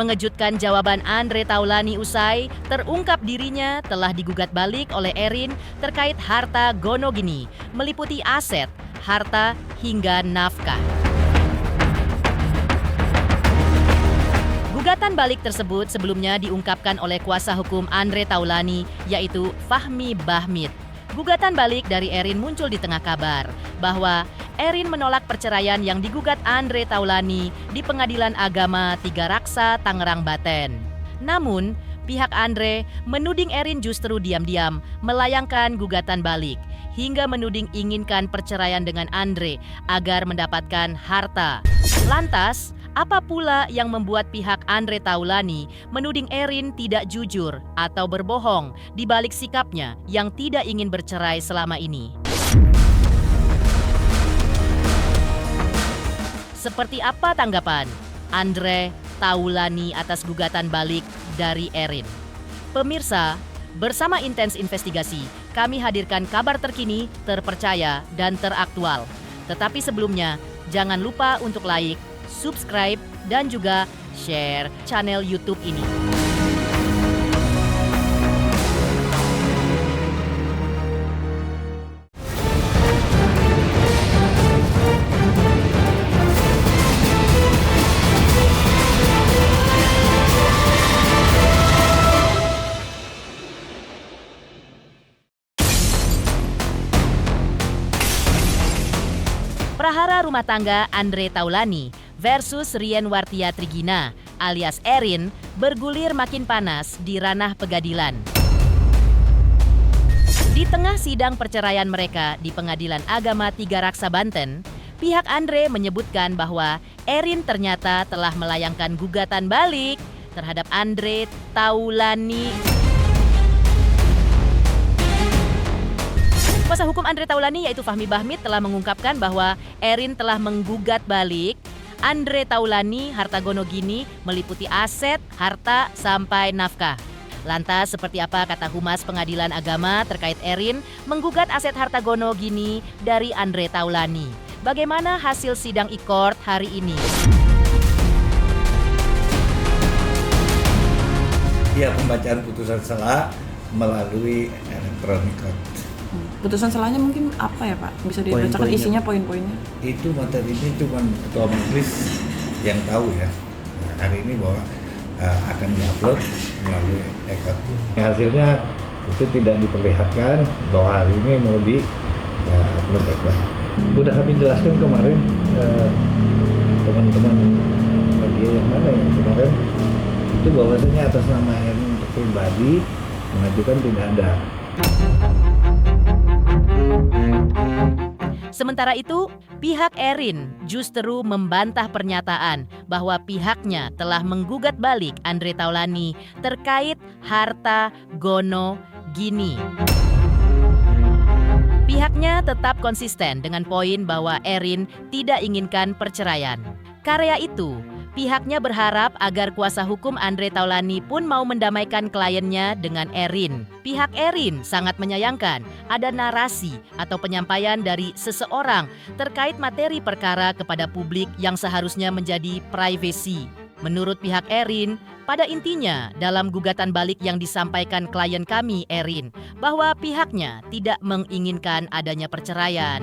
Mengejutkan jawaban Andre Taulani usai terungkap dirinya telah digugat balik oleh Erin terkait harta gonogini, meliputi aset, harta, hingga nafkah. Gugatan balik tersebut sebelumnya diungkapkan oleh kuasa hukum Andre Taulani, yaitu Fahmi Bahmid. Gugatan balik dari Erin muncul di tengah kabar bahwa Erin menolak perceraian yang digugat Andre Taulani di Pengadilan Agama Tiga Raksa, Tangerang, Banten. Namun, pihak Andre menuding Erin justru diam-diam melayangkan gugatan balik hingga menuding inginkan perceraian dengan Andre agar mendapatkan harta. Lantas, apa pula yang membuat pihak Andre Taulani menuding Erin tidak jujur atau berbohong di balik sikapnya yang tidak ingin bercerai selama ini? Seperti apa tanggapan Andre Taulani atas gugatan balik dari Erin? Pemirsa, bersama Intens Investigasi, kami hadirkan kabar terkini, terpercaya, dan teraktual. Tetapi sebelumnya, jangan lupa untuk like, subscribe, dan juga share channel YouTube ini. Prahara rumah tangga Andre Taulani versus Rien Wartia Trigina alias Erin bergulir makin panas di ranah pengadilan. Di tengah sidang perceraian mereka di Pengadilan Agama Tiga Raksa, Banten, pihak Andre menyebutkan bahwa Erin ternyata telah melayangkan gugatan balik terhadap Andre Taulani. Kuasa hukum Andre Taulani yaitu Fahmi Bahmid telah mengungkapkan bahwa Erin telah menggugat balik Andre Taulani harta gonogini meliputi aset, harta, sampai nafkah. Lantas seperti apa kata Humas Pengadilan Agama terkait Erin menggugat aset harta gonogini dari Andre Taulani? Bagaimana hasil sidang e-court hari ini? Ya, pembacaan putusan sela melalui elektronik court. Putusan selanya mungkin apa ya Pak? Bisa dibacakan isinya, poin-poinnya? Itu materinya cuma Ketua Majelis yang tahu ya. Nah, hari ini bahwa akan diupload melalui e-court. Hasilnya itu tidak diperlihatkan bahwa hari ini mau di-upload e-court. Sudah kami jelaskan kemarin teman-teman media yang mana yang kemarin itu bahwasanya atas nama Erin untuk pribadi mengajukan tidak ada. Sementara itu, pihak Erin justru membantah pernyataan bahwa pihaknya telah menggugat balik Andre Taulani terkait harta gonogini. Pihaknya tetap konsisten dengan poin bahwa Erin tidak inginkan perceraian. Karena itu, pihaknya berharap agar kuasa hukum Andre Taulani pun mau mendamaikan kliennya dengan Erin. Pihak Erin sangat menyayangkan ada narasi atau penyampaian dari seseorang terkait materi perkara kepada publik yang seharusnya menjadi privasi. Menurut pihak Erin, pada intinya dalam gugatan balik yang disampaikan klien kami Erin, bahwa pihaknya tidak menginginkan adanya perceraian.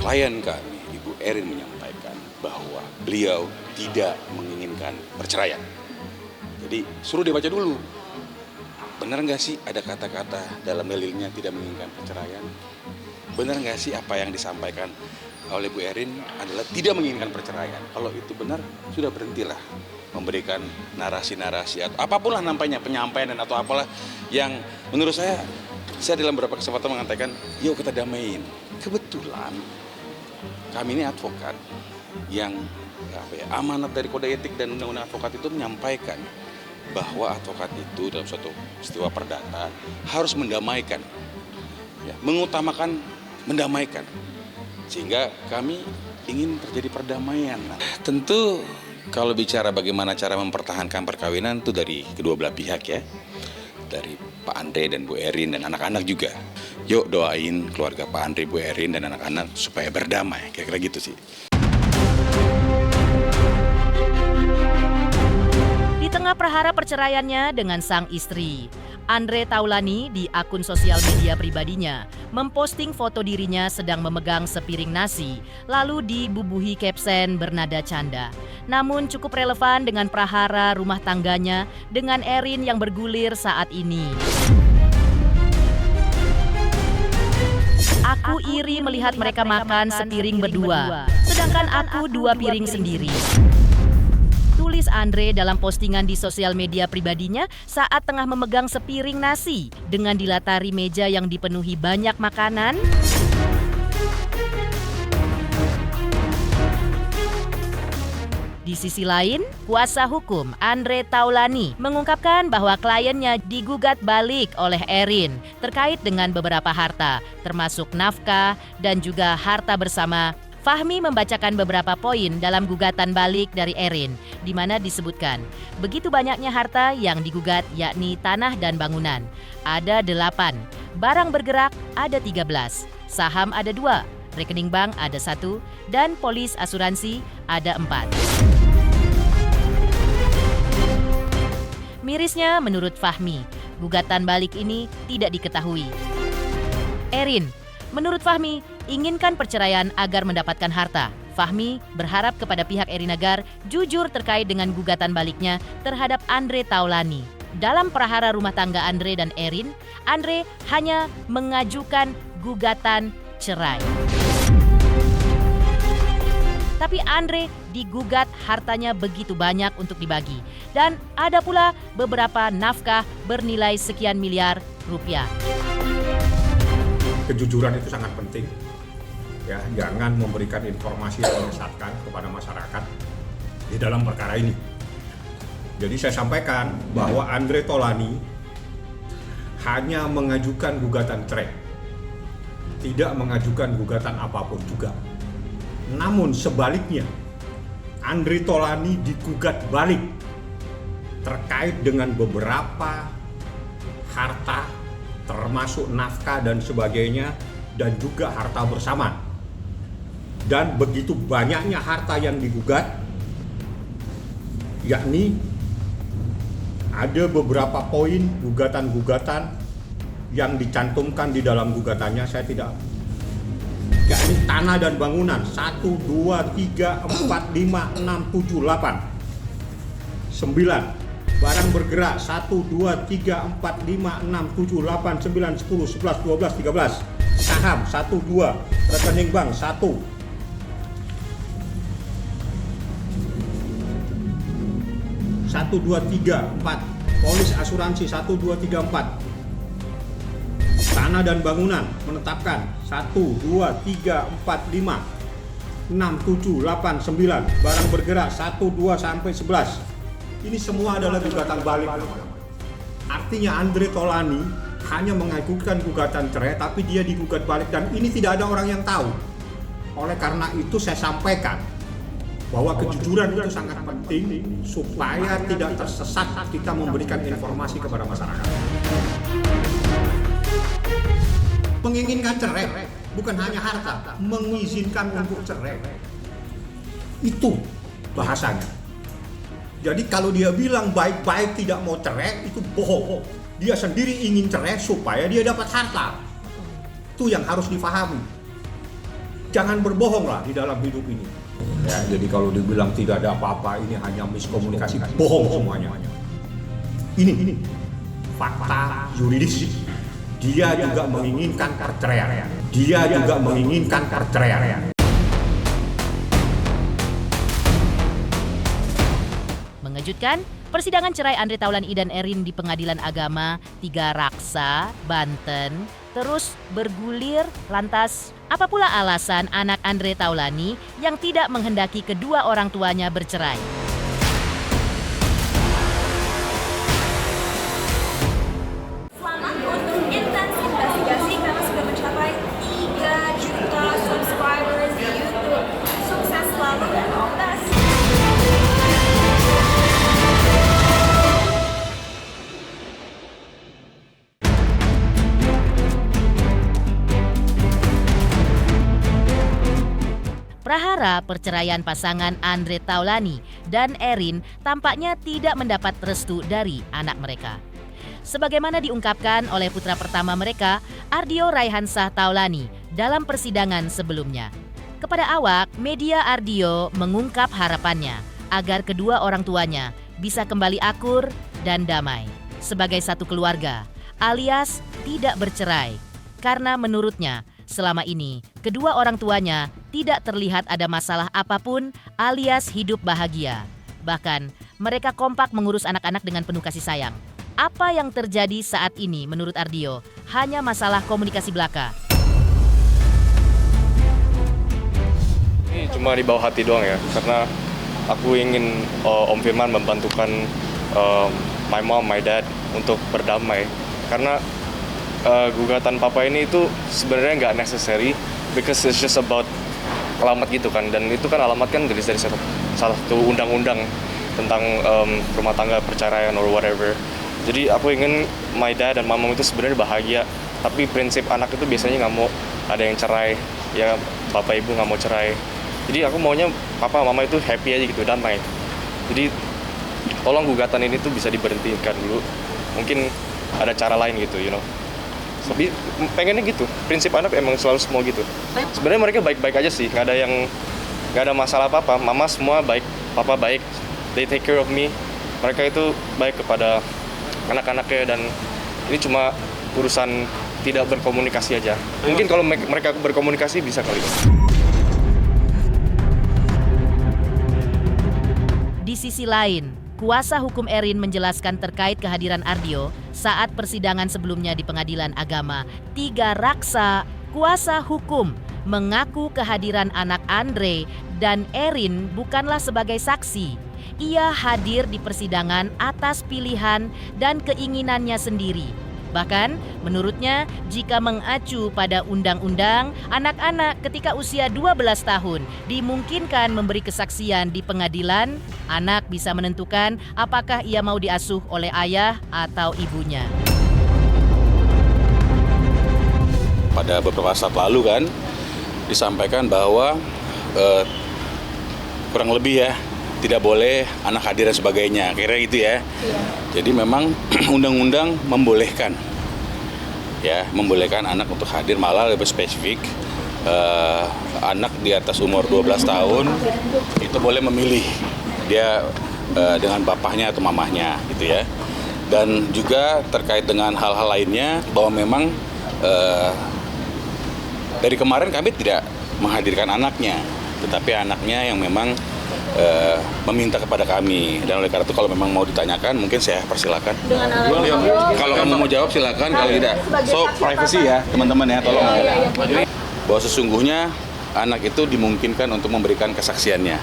Klien kami, Ibu Erin menyampaikan bahwa beliau tidak menginginkan perceraian. Jadi suruh dibaca dulu. Benar nggak sih ada kata-kata dalam dalilnya tidak menginginkan perceraian? Benar nggak sih apa yang disampaikan oleh Bu Erin adalah tidak menginginkan perceraian? Kalau itu benar, sudah berhentilah memberikan narasi-narasi atau apapun lah nampaknya, penyampaian dan atau apalah yang menurut saya dalam beberapa kesempatan mengatakan, yuk kita damaiin. Kebetulan kami ini advokat yang amanat dari kode etik dan undang-undang advokat itu menyampaikan bahwa advokat itu dalam suatu peristiwa perdata harus mendamaikan, mengutamakan mendamaikan, sehingga kami ingin terjadi perdamaian. Nah, tentu kalau bicara bagaimana cara mempertahankan perkawinan itu dari kedua belah pihak ya, dari Pak Andre dan Bu Erin dan anak-anak juga. Yuk doain keluarga Pak Andre, Bu Erin dan anak-anak supaya berdamai, kira-kira gitu sih. Di tengah prahara perceraiannya dengan sang istri, Andre Taulani di akun sosial media pribadinya memposting foto dirinya sedang memegang sepiring nasi, lalu dibubuhi caption bernada canda. Namun cukup relevan dengan prahara rumah tangganya dengan Erin yang bergulir saat ini. Aku iri melihat mereka makan sepiring berdua, sedangkan aku 2 piring sendiri. Tulis Andre dalam postingan di sosial media pribadinya saat tengah memegang sepiring nasi dengan dilatari meja yang dipenuhi banyak makanan. Di sisi lain, kuasa hukum Andre Taulani mengungkapkan bahwa kliennya digugat balik oleh Erin terkait dengan beberapa harta, termasuk nafkah dan juga harta bersama. Fahmi membacakan beberapa poin dalam gugatan balik dari Erin, di mana disebutkan begitu banyaknya harta yang digugat, yakni tanah dan bangunan. Ada 8, barang bergerak ada 13, saham ada 2, rekening bank ada 1, dan polis asuransi ada 4. Mirisnya menurut Fahmi, gugatan balik ini tidak diketahui. Erin, menurut Fahmi, inginkan perceraian agar mendapatkan harta. Fahmi berharap kepada pihak Erin agar jujur terkait dengan gugatan baliknya terhadap Andre Taulani. Dalam prahara rumah tangga Andre dan Erin, Andre hanya mengajukan gugatan cerai. Tapi Andre digugat hartanya begitu banyak untuk dibagi. Dan ada pula beberapa nafkah bernilai sekian miliar rupiah. Kejujuran itu sangat penting. Ya, jangan memberikan informasi yang menyesatkan kepada masyarakat di dalam perkara ini. Jadi saya sampaikan bahwa Andre Taulani hanya mengajukan gugatan cerai, tidak mengajukan gugatan apapun juga. Namun sebaliknya, Andre Taulani digugat balik terkait dengan beberapa harta, termasuk nafkah dan sebagainya, dan juga harta bersama. Dan begitu banyaknya harta yang digugat, yakni ada beberapa poin gugatan-gugatan yang dicantumkan di dalam gugatannya, saya tidak, yakni tanah dan bangunan 1, 2, 3, 4, 5, 6, 7, 8, 9. Barang bergerak 1, 2, 3, 4, 5, 6, 7, 8, 9, 10, 11, 12, 13. Saham 1, 2, rekening bank 1. Satu, dua, tiga, 4. Polis asuransi 1, 2, 3, 4. Tanah dan bangunan menetapkan 1, 2, 3, 4, 5, 6, 7, 8, 9. Barang bergerak 1, 2 sampai 11. Ini semua adalah gugatan balik. Artinya Andre Taulani hanya mengajukan gugatan cerai, tapi dia digugat balik, dan ini tidak ada orang yang tahu. Oleh karena itu saya sampaikan bahwa kejujuran itu sangat penting supaya tidak tersesat kita memberikan informasi kepada masyarakat. Menginginkan cerai bukan hanya harta, mengizinkan untuk cerai. Itu bahasanya. Jadi kalau dia bilang baik-baik tidak mau cerai, itu bohong. Dia sendiri ingin cerai supaya dia dapat harta. Itu yang harus difahami. Jangan berbohonglah di dalam hidup ini. Ya, jadi kalau dibilang tidak ada apa-apa, ini hanya miskomunikasi, bohong semuanya. Ini fakta yuridis. Dia juga menginginkan perceraian. Dia juga menginginkan perceraian. Mengejutkan, persidangan cerai Andre Taulani dan Erin di Pengadilan Agama 3 Raksa, Banten, terus bergulir. Lantas, apa pula alasan anak Andre Taulani yang tidak menghendaki kedua orang tuanya bercerai? Selamat untuk intens investigasi karena sudah mencapai 3 juta subscribers di YouTube. Sukses selalu dan all the best. Prahara perceraian pasangan Andre Taulani dan Erin tampaknya tidak mendapat restu dari anak mereka. Sebagaimana diungkapkan oleh putra pertama mereka, Ardio Raihansah Taulani, dalam persidangan sebelumnya. Kepada awak, media Ardio mengungkap harapannya agar kedua orang tuanya bisa kembali akur dan damai sebagai satu keluarga, alias tidak bercerai. Karena menurutnya, selama ini kedua orang tuanya tidak terlihat ada masalah apapun alias hidup bahagia. Bahkan mereka kompak mengurus anak-anak dengan penuh kasih sayang. Apa yang terjadi saat ini menurut Ardio hanya masalah komunikasi belaka. Ini cuma di bawah hati doang ya, karena aku ingin Om Firman membantukan my mom, my dad untuk berdamai. Karena gugatan papa ini itu sebenarnya nggak necessary, because it's just about alamat gitu kan, dan itu kan alamat kan dari salah satu undang-undang tentang rumah tangga, perceraian or whatever. Jadi aku ingin my dad dan mama itu sebenarnya bahagia, tapi prinsip anak itu biasanya nggak mau ada yang cerai, ya bapak ibu nggak mau cerai. Jadi aku maunya papa mama itu happy aja gitu, damai. Jadi tolong gugatan ini tuh bisa diberhentikan dulu. Mungkin ada cara lain gitu, you know. Tapi pengennya gitu, prinsip anak emang selalu semua gitu. Sebenarnya mereka baik-baik aja sih, nggak ada masalah apa-apa. Mama semua baik, papa baik, they take care of me. Mereka itu baik kepada anak-anaknya, dan ini cuma urusan tidak berkomunikasi aja. Mungkin kalau mereka berkomunikasi bisa kali. Di sisi lain, kuasa hukum Erin menjelaskan terkait kehadiran Ardio saat persidangan sebelumnya di Pengadilan Agama 3 Raksa. Kuasa hukum mengaku kehadiran anak Andre dan Erin bukanlah sebagai saksi. Ia hadir di persidangan atas pilihan dan keinginannya sendiri. Bahkan, menurutnya, jika mengacu pada undang-undang, anak-anak ketika usia 12 tahun dimungkinkan memberi kesaksian di pengadilan. Anak bisa menentukan apakah ia mau diasuh oleh ayah atau ibunya. Pada beberapa saat lalu kan, disampaikan bahwa kurang lebih ya, tidak boleh anak hadir dan sebagainya, kira gitu ya. Jadi memang undang-undang membolehkan, ya, membolehkan anak untuk hadir, malah lebih spesifik. Anak di atas umur 12 tahun itu boleh memilih dia dengan bapaknya atau mamahnya, gitu ya. Dan juga terkait dengan hal-hal lainnya, bahwa memang dari kemarin kami tidak menghadirkan anaknya, tetapi anaknya yang memang meminta kepada kami, dan oleh karena itu kalau memang mau ditanyakan mungkin saya persilakan. Kalau kamu mau jawab silakan, kalau tidak, so privacy ya teman-teman ya, tolong. Bahwa sesungguhnya anak itu dimungkinkan untuk memberikan kesaksiannya.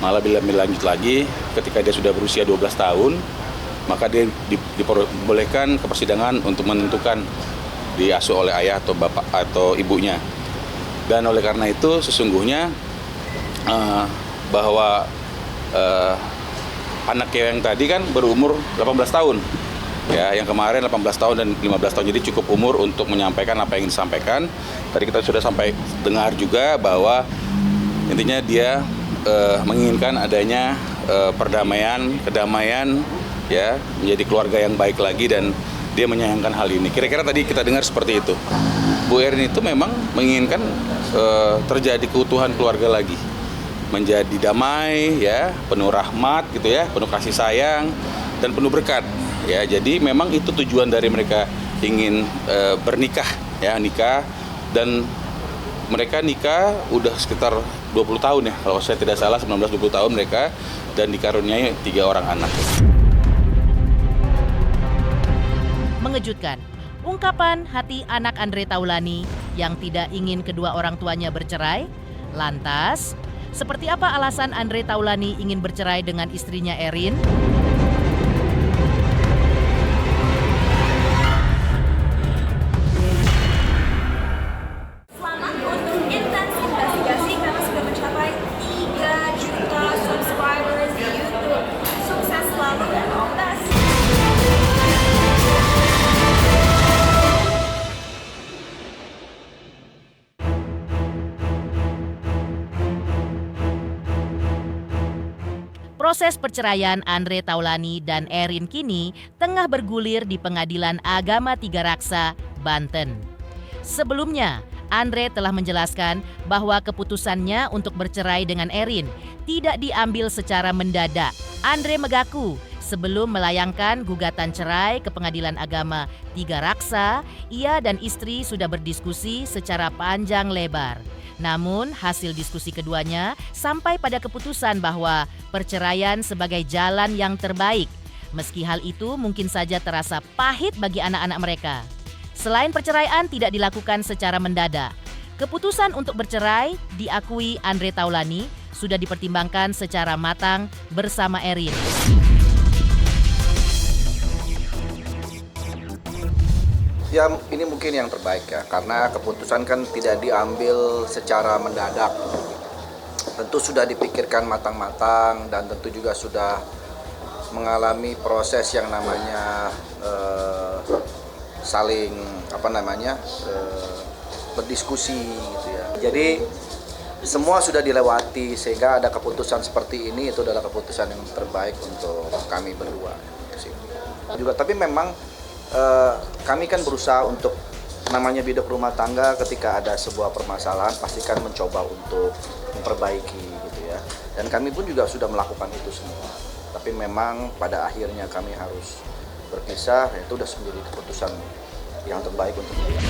Malah bila lanjut lagi, ketika dia sudah berusia 12 tahun, maka dia diperbolehkan ke persidangan untuk menentukan diasuh oleh ayah atau bapak atau ibunya. Dan oleh karena itu sesungguhnya bahwa anak yang tadi kan berumur 18 tahun. Ya, yang kemarin 18 tahun dan 15 tahun, jadi cukup umur untuk menyampaikan apa yang ingin disampaikan. Tadi kita sudah sampai dengar juga bahwa intinya dia menginginkan adanya perdamaian, kedamaian, ya, menjadi keluarga yang baik lagi, dan dia menyayangkan hal ini. Kira-kira tadi kita dengar seperti itu. Bu Erin itu memang menginginkan terjadi keutuhan keluarga lagi, menjadi damai, ya, penuh rahmat gitu ya, penuh kasih sayang dan penuh berkat. Ya, jadi memang itu tujuan dari mereka ingin bernikah, ya, nikah, dan mereka nikah udah sekitar 20 tahun ya, kalau saya tidak salah 19-20 tahun mereka, dan dikaruniai 3 orang anak. Mengejutkan, ungkapan hati anak Andre Taulani yang tidak ingin kedua orang tuanya bercerai. Lantas, seperti apa alasan Andre Taulani ingin bercerai dengan istrinya Erin? Selamat untuk Intens Investigasi karena sudah mencapai 3 juta subscribers di YouTube. Sukses selalu dan all the best. Proses perceraian Andre Taulani dan Erin kini tengah bergulir di Pengadilan Agama Tiga Raksa, Banten. Sebelumnya, Andre telah menjelaskan bahwa keputusannya untuk bercerai dengan Erin tidak diambil secara mendadak. Andre mengaku sebelum melayangkan gugatan cerai ke Pengadilan Agama Tiga Raksa, ia dan istri sudah berdiskusi secara panjang lebar. Namun, hasil diskusi keduanya sampai pada keputusan bahwa perceraian sebagai jalan yang terbaik. Meski hal itu mungkin saja terasa pahit bagi anak-anak mereka. Selain perceraian tidak dilakukan secara mendadak, keputusan untuk bercerai diakui Andre Taulani sudah dipertimbangkan secara matang bersama Erin. Ya, ini mungkin yang terbaik ya, karena keputusan kan tidak diambil secara mendadak. Tentu sudah dipikirkan matang-matang dan tentu juga sudah mengalami proses yang namanya saling berdiskusi gitu ya. Jadi semua sudah dilewati sehingga ada keputusan seperti ini, itu adalah keputusan yang terbaik untuk kami berdua. Juga tapi memang kami kan berusaha untuk namanya hidup rumah tangga, ketika ada sebuah permasalahan pastikan mencoba untuk memperbaiki gitu ya. Dan kami pun juga sudah melakukan itu semua. Tapi memang pada akhirnya kami harus berpisah, itu sudah menjadi keputusan yang terbaik untuk kita.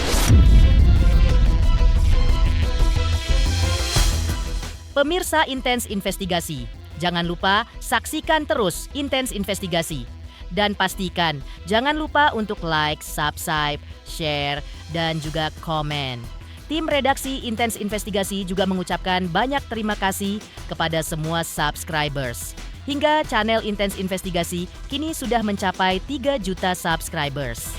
Pemirsa Intens Investigasi, jangan lupa saksikan terus Intens Investigasi. Dan pastikan jangan lupa untuk like, subscribe, share, dan juga komen. Tim redaksi Intens Investigasi juga mengucapkan banyak terima kasih kepada semua subscribers. Hingga channel Intens Investigasi kini sudah mencapai 3 juta subscribers.